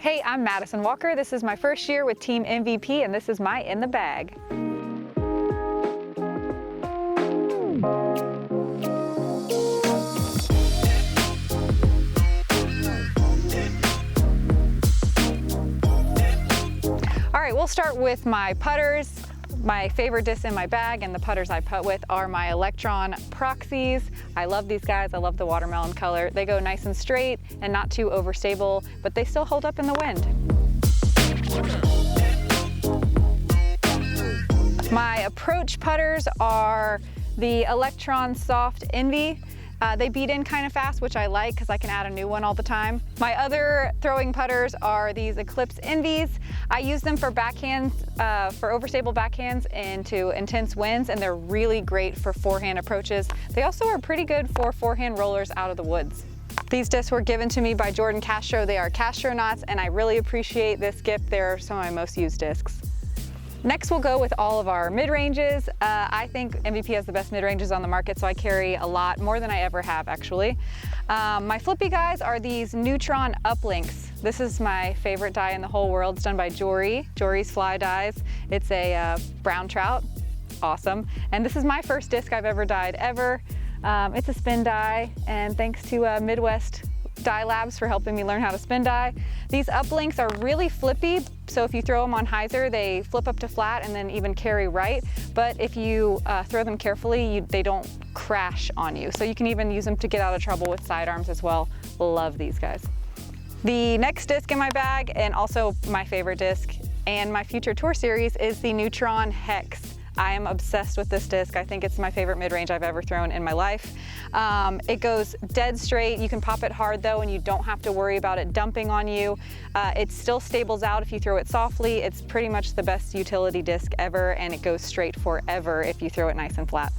Hey, I'm Madison Walker. This is my first year with Team MVP, and this is my In the Bag. All right, we'll start with my putters. My favorite discs in my bag and the putters I putt with are my Electron Proxies. I love these guys. I love the watermelon color. They go nice and straight and not too overstable, but they still hold up in the wind. My approach putters are the Electron Soft Envy. They beat in kind of fast, which I like because I can add a new one all the time. My other throwing putters are these Eclipse Envies. I use them for backhands, for overstable backhands into intense winds, and they're really great for forehand approaches. They also are pretty good for forehand rollers out of the woods. These discs were given to me by Jordan Castro. They are Castronauts, and I really appreciate this gift. They're some of my most used discs. Next, we'll go with all of our mid-ranges. I think MVP has the best mid-ranges on the market, so I carry a lot, more than I ever have, actually. My flippy guys are these Neutron Uplinks. This is my favorite die in the whole world. It's done by Jory's Fly Dies. It's a brown trout, awesome. And this is my first disc I've ever dyed, ever. It's a spin die, and thanks to Midwest Dye Labs for helping me learn how to spin die. These uplinks are really flippy, so if you throw them on hyzer, they flip up to flat and then even carry right. But if you throw them carefully, they don't crash on you. So you can even use them to get out of trouble with sidearms as well. Love these guys. The next disc in my bag, and also my favorite disc and my future tour series, is the Neutron Hex. I am obsessed with this disc. I think it's my favorite mid-range I've ever thrown in my life. It goes dead straight. You can pop it hard though, and you don't have to worry about it dumping on you. It still stables out if you throw it softly. It's pretty much the best utility disc ever, and it goes straight forever if you throw it nice and flat.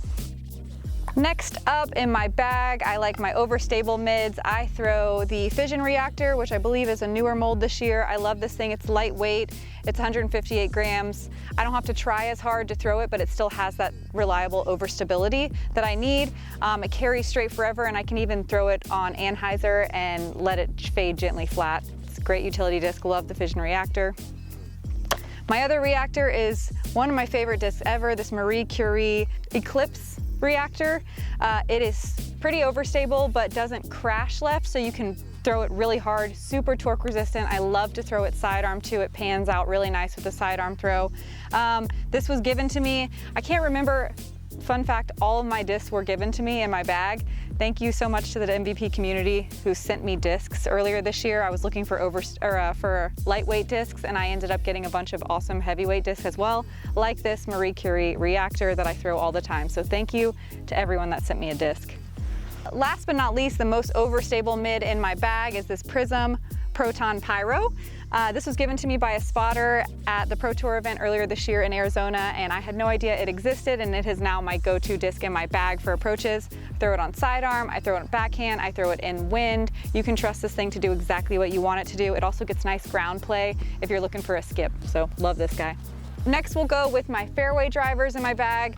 Next up in my bag, I like my overstable mids. I throw the Fission Reactor, which I believe is a newer mold this year. I love this thing. It's lightweight. It's 158 grams. I don't have to try as hard to throw it, but it still has that reliable overstability that I need. It carries straight forever, and I can even throw it on anhyzer and let it fade gently flat. It's a great utility disc. Love the Fission Reactor. My other reactor is one of my favorite discs ever, this Marie Curie Eclipse Reactor. It is pretty overstable but doesn't crash left, so you can throw it really hard, super torque resistant. I love to throw it sidearm too. It pans out really nice with the sidearm throw. This was given to me. I can't remember, fun fact, all of my discs were given to me in my bag. Thank you so much to the MVP community who sent me discs earlier this year. I was looking for lightweight discs, and I ended up getting a bunch of awesome heavyweight discs as well, like this Marie Curie Reactor that I throw all the time. So thank you to everyone that sent me a disc. Last but not least, the most overstable mid in my bag is this Prism Proton Pyro. This was given to me by a spotter at the Pro Tour event earlier this year in Arizona, and I had no idea it existed, and it is now my go-to disc in my bag for approaches. I throw it on sidearm, I throw it backhand, I throw it in wind. You can trust this thing to do exactly what you want it to do. It also gets nice ground play if you're looking for a skip, so love this guy. Next, we'll go with my fairway drivers in my bag.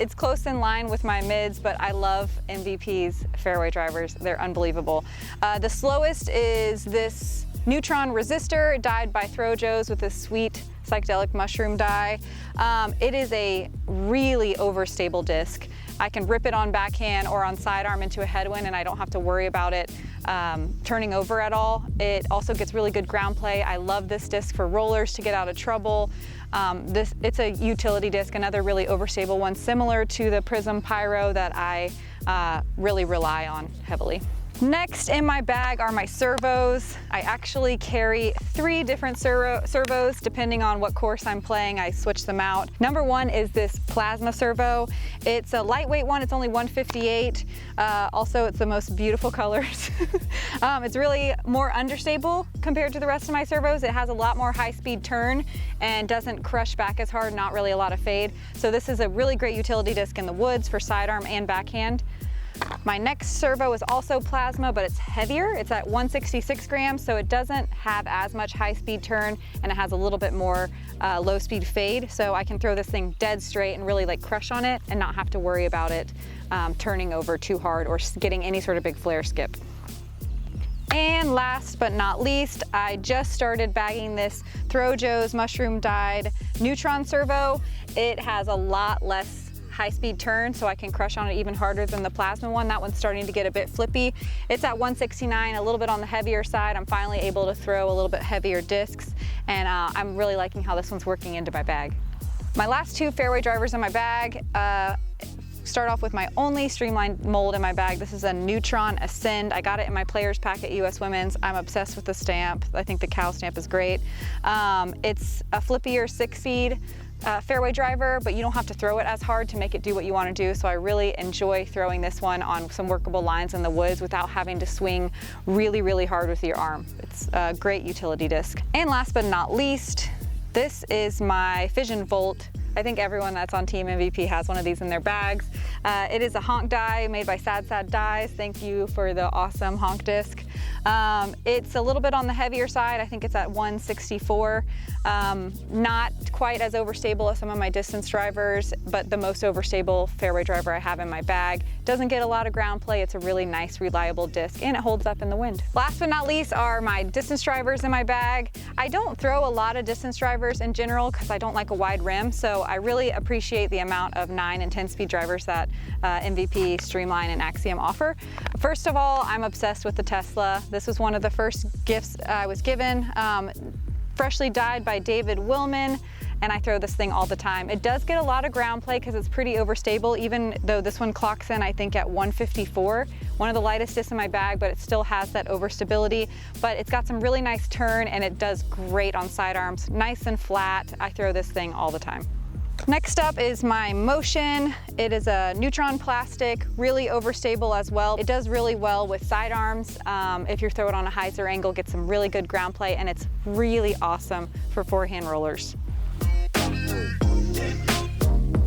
It's close in line with my mids, but I love MVP's fairway drivers. They're unbelievable. The slowest is this Neutron Resistor, dyed by Throwjos with this sweet psychedelic mushroom dye. It is a really overstable disc. I can rip it on backhand or on sidearm into a headwind, and I don't have to worry about it turning over at all. It also gets really good ground play. I love this disc for rollers to get out of trouble. It's a utility disc, another really overstable one, similar to the Prism Pyro that I really rely on heavily. Next in my bag are my servos. I actually carry 3 different servos depending on what course I'm playing. I switch them out. Number 1 is this plasma servo. It's a lightweight one. It's only 158. Also, it's the most beautiful colors. It's really more understable compared to the rest of my servos. It has a lot more high-speed turn and doesn't crush back as hard, not really a lot of fade. So this is a really great utility disc in the woods for sidearm and backhand. My next servo is also plasma, but it's heavier. It's at 166 grams, so it doesn't have as much high-speed turn, and it has a little bit more low-speed fade. So I can throw this thing dead straight and really like crush on it and not have to worry about it turning over too hard or getting any sort of big flare skip. And last but not least, I just started bagging this Throjo's mushroom dyed Neutron Servo. It has a lot less high-speed turn, so I can crush on it even harder than the plasma one. That one's starting to get a bit flippy. It's at 169, a little bit on the heavier side. I'm finally able to throw a little bit heavier discs, and I'm really liking how this one's working into my bag. My last two fairway drivers in my bag start off with my only streamlined mold in my bag. This is a Neutron Ascend. I got it in my players pack at US Women's. I'm obsessed with the stamp. I think the cow stamp is great. It's a flippier 6-speed fairway driver, but you don't have to throw it as hard to make it do what you want to do. So I really enjoy throwing this one on some workable lines in the woods without having to swing really, really hard with your arm. It's a great utility disc. And last but not least, this is my Fission Volt. I think everyone that's on Team MVP has one of these in their bags. It is a honk die made by Sad Sad Dies. Thank you for the awesome honk disc. It's a little bit on the heavier side. I think it's at 164. Not quite as overstable as some of my distance drivers, but the most overstable fairway driver I have in my bag. Doesn't get a lot of ground play. It's a really nice, reliable disc, and it holds up in the wind. Last but not least are my distance drivers in my bag. I don't throw a lot of distance drivers in general because I don't like a wide rim, so I really appreciate the amount of 9 and 10 speed drivers that MVP, Streamline, and Axiom offer. First of all, I'm obsessed with the Tesla. This was one of the first gifts I was given, freshly dyed by David Willman, and I throw this thing all the time. It does get a lot of ground play because it's pretty overstable, even though this one clocks in, I think, at 154. One of the lightest discs in my bag, but it still has that overstability. But it's got some really nice turn, and it does great on sidearms. Nice and flat. I throw this thing all the time. Next up is my Motion. It is a Neutron plastic, really overstable as well. It does really well with sidearms. If you throw it on a hyzer angle, get some really good ground play, and it's really awesome for forehand rollers.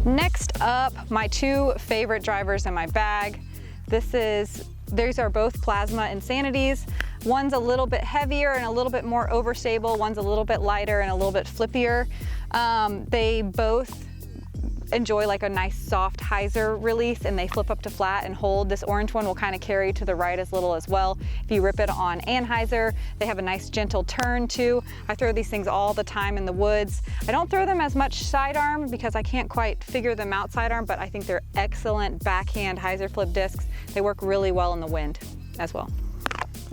Next up, my two favorite drivers in my bag. These are both Plasma Insanities. One's a little bit heavier and a little bit more overstable. One's a little bit lighter and a little bit flippier. They both enjoy like a nice soft hyzer release, and they flip up to flat and hold. This orange one will kind of carry to the right as little as well. If you rip it on anhyzer, they have a nice gentle turn too. I throw these things all the time in the woods. I don't throw them as much sidearm because I can't quite figure them out sidearm, but I think they're excellent backhand hyzer flip discs. They work really well in the wind as well.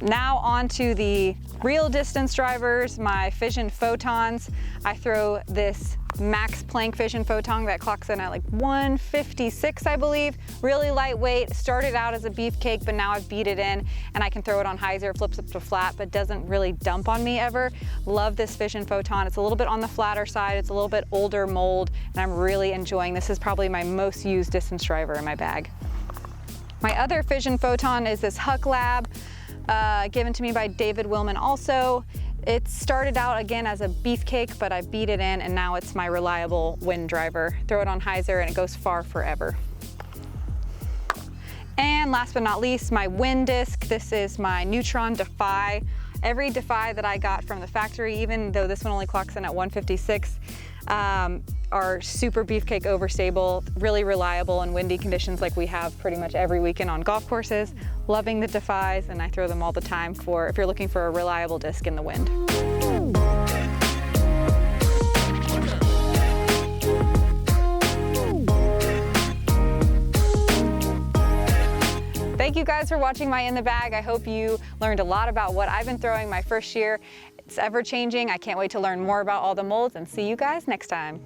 Now on to the real distance drivers, my Fission Photons. I throw this max plank Fission Photon that clocks in at like 156, I believe. Really lightweight. Started out as a beefcake, but now I've beat it in, and I can throw it on hyzer, flips up to flat, but doesn't really dump on me ever. Love this Fission Photon. It's a little bit on the flatter side. It's a little bit older mold, and I'm really enjoying this. Is probably my most used distance driver in my bag. My other Fission Photon is this Huck Lab, given to me by David Willman also. It started out again as a beefcake, but I beat it in, and now it's my reliable wind driver. Throw it on hyzer and it goes far forever. And last but not least, my wind disc. This is my Neutron Defy. Every Defy that I got from the factory, even though this one only clocks in at 156, are super beefcake overstable, really reliable in windy conditions like we have pretty much every weekend on golf courses. Loving the Defies, and I throw them all the time if you're looking for a reliable disc in the wind. Thank you guys for watching my In the Bag. I hope you learned a lot about what I've been throwing my first year. It's ever changing. I can't wait to learn more about all the molds, and see you guys next time.